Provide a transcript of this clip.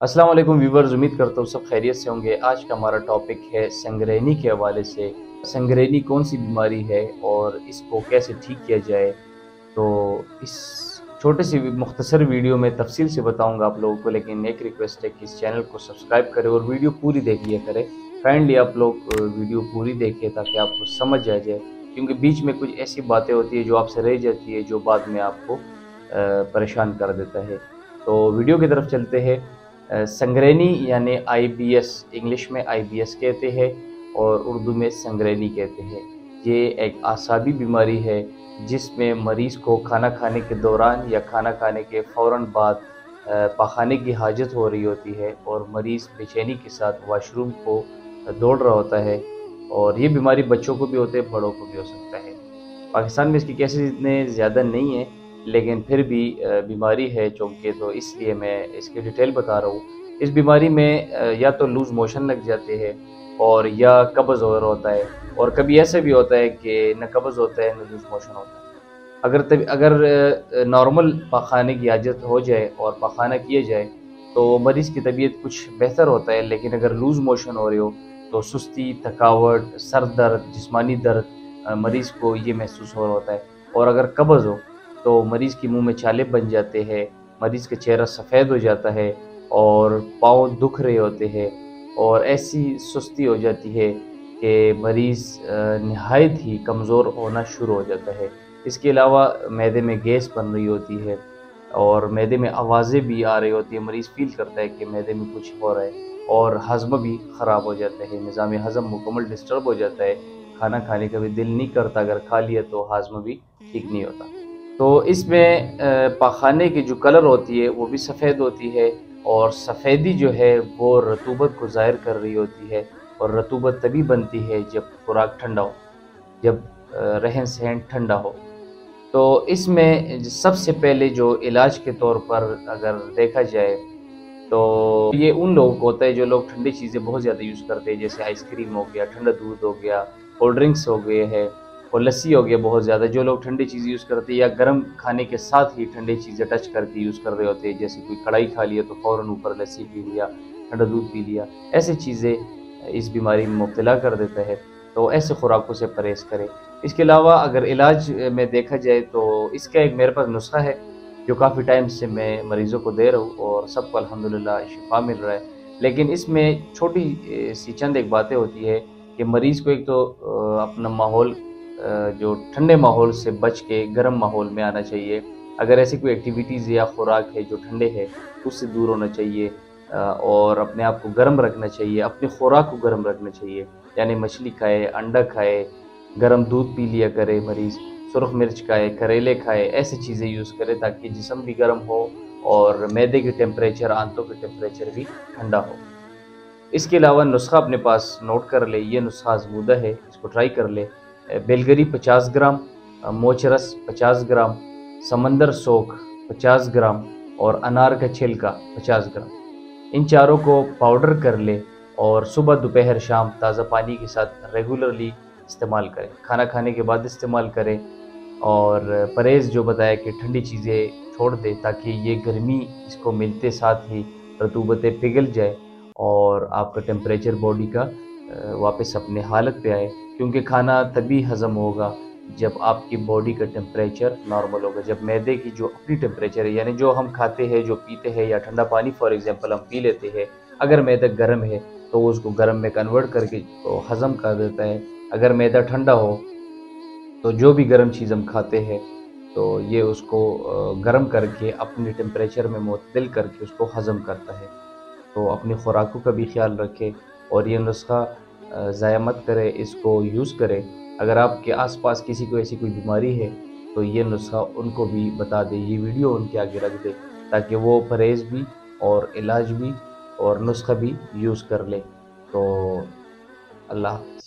अस्सलाम वालेकुम व्यूवर्स, उम्मीद करता हूँ सब खैरियत से होंगे। आज का हमारा टॉपिक है संगरेनी के हवाले से। संगरेनी कौन सी बीमारी है और इसको कैसे ठीक किया जाए। तो इस छोटे सी मुख्तसर वीडियो में तफसील से बताऊंगा आप लोगों को, लेकिन एक रिक्वेस्ट है कि इस चैनल को सब्सक्राइब करें और वीडियो पूरी देख लिया करें। काइंडली आप लोग वीडियो पूरी देखें ताकि आपको समझ आ जाए, क्योंकि बीच में कुछ ऐसी बातें होती है जो आपसे रह जाती है, जो बाद में आपको परेशान कर देता है। तो वीडियो की तरफ चलते हैं। संगरेनी यानी IBS, इंग्लिश में IBS कहते हैं और उर्दू में संगरेनी कहते हैं। ये एक आसाबी बीमारी है जिसमें मरीज़ को खाना खाने के दौरान या खाना खाने के फ़ौरन बाद पखाने की हाजत हो रही होती है और मरीज़ बेचैनी के साथ वॉशरूम को दौड़ रहा होता है। और ये बीमारी बच्चों को भी होते है, बड़ों को भी हो सकता है। पाकिस्तान में इसके केसेस इतने ज़्यादा नहीं हैं, लेकिन फिर भी बीमारी है चूँकि, तो इसलिए मैं इसकी डिटेल बता रहा हूँ। इस बीमारी में या तो लूज़ मोशन लग जाते हैं और या कब्ज़ हो रहा होता है, और कभी ऐसा भी होता है कि न कब्ज़ होता है न लूज़ मोशन होता है। अगर नॉर्मल पखाने की आदत हो जाए और पखाना किया जाए तो मरीज़ की तबीयत कुछ बेहतर होता है, लेकिन अगर लूज़ मोशन हो रहे हो तो सुस्ती, थकावट, सर दर्द, जिस्मानी दर्द मरीज़ को ये महसूस हो रहा होता है। और अगर कब्ज़ हो तो मरीज़ के मुंह में छाले बन जाते हैं, मरीज़ का चेहरा सफ़ेद हो जाता है और पाँव दुख रहे होते हैं, और ऐसी सुस्ती हो जाती है कि मरीज़ नहायत ही कमज़ोर होना शुरू हो जाता है। इसके अलावा मैदे में गैस बन रही होती है और मैदे में आवाज़ें भी आ रही होती है। मरीज़ फ़ील करता है कि मैदे में कुछ हो रहा है, और हज़म भी ख़राब हो जाता है, निज़ाम हज़म मुकम्मल डिस्टर्ब हो जाता है। खाना खाने का भी दिल नहीं करता, अगर खा लिया तो हाज़मा भी ठीक नहीं होता। तो इसमें पखाने की जो कलर होती है वो भी सफ़ेद होती है, और सफ़ेदी जो है वो रतूबत को ज़ाहिर कर रही होती है। और रतूबत तभी बनती है जब खुराक ठंडा हो, जब रहन सहन ठंडा हो। तो इसमें सबसे पहले जो इलाज के तौर पर अगर देखा जाए तो ये उन लोगों को होता है जो लोग ठंडी चीज़ें बहुत ज़्यादा यूज़ करते हैं, जैसे आइसक्रीम हो गया, ठंडा दूध हो गया, कोल्ड ड्रिंक्स हो गए हैं और लस्सी हो गया। बहुत ज़्यादा जो लोग ठंडी चीज़ें यूज़ करते हैं या गर्म खाने के साथ ही ठंडी चीज़ें टच करके यूज़ कर रहे होते हैं, जैसे कोई कढ़ाई खा लिया तो फ़ौरन ऊपर लस्सी पी लिया, ठंडा दूध पी लिया, ऐसी चीज़ें इस बीमारी में मुब्तला कर देता है। तो ऐसे खुराकों से परहेज़ करें। इसके अलावा अगर इलाज में देखा जाए तो इसका एक मेरे पास नुस्खा है जो काफ़ी टाइम से मैं मरीज़ों को दे रहा हूँ और सबको अल्हम्दुलिल्लाह शिफा मिल रहा है। लेकिन इसमें छोटी सी चंद एक बातें होती है कि मरीज़ को एक तो अपना माहौल जो ठंडे माहौल से बच के गर्म माहौल में आना चाहिए। अगर ऐसी कोई एक्टिविटीज़ या खुराक है जो ठंडे है उससे दूर होना चाहिए, और अपने आप को गर्म रखना चाहिए, अपनी खुराक को गर्म रखना चाहिए। यानी मछली खाए, अंडा खाए, गर्म दूध पी लिया करे मरीज़, सुरख मिर्च खाए, करेले खाए, ऐसी चीज़ें यूज़ करें ताकि जिस्म भी गर्म हो और मैदे की टेम्परेचर, आंतों की टेम्परेचर भी ठंडा हो। इसके अलावा नुस्खा अपने पास नोट कर ले, ये नुस्खा आज़मूदा है, इसको ट्राई कर ले। बेलगरी 50 ग्राम, मोचरस 50 ग्राम, समंदर सोख 50 ग्राम और अनार का छिलका 50 ग्राम। इन चारों को पाउडर कर ले और सुबह, दोपहर, शाम ताज़ा पानी के साथ रेगुलरली इस्तेमाल करें। खाना खाने के बाद इस्तेमाल करें, और परहेज़ जो बताया कि ठंडी चीज़ें छोड़ दें ताकि ये गर्मी इसको मिलते साथ ही रतूबतें पिघल जाए और आपका टेम्परेचर बॉडी का वापस अपने हालत पे आए। क्योंकि खाना तभी हज़म होगा जब आपकी बॉडी का टेम्परेचर नॉर्मल होगा, जब मैदे की जो अपनी टेम्परेचर है, यानी जो हम खाते हैं, जो पीते हैं, या ठंडा पानी फॉर एग्ज़ाम्पल हम पी लेते हैं, अगर मैदा गर्म है तो वो उसको गर्म में कन्वर्ट करके तो हज़म कर देता है। अगर मैदा ठंडा हो तो जो भी गर्म चीज़ हम खाते हैं तो ये उसको गर्म करके अपने टेम्परेचर में मुतदिल करके उसको हज़म करता है। तो अपनी खुराकों का भी ख्याल रखें और ये नुस्खा ज़ाया मत करें, इसको यूज़ करें। अगर आपके आसपास किसी को ऐसी कोई बीमारी है तो ये नुस्खा उनको भी बता दें, ये वीडियो उनके आगे रख दें ताकि वो परहेज़ भी और इलाज भी और नुस्खा भी यूज़ कर लें। तो अल्लाह हाफ़िज़।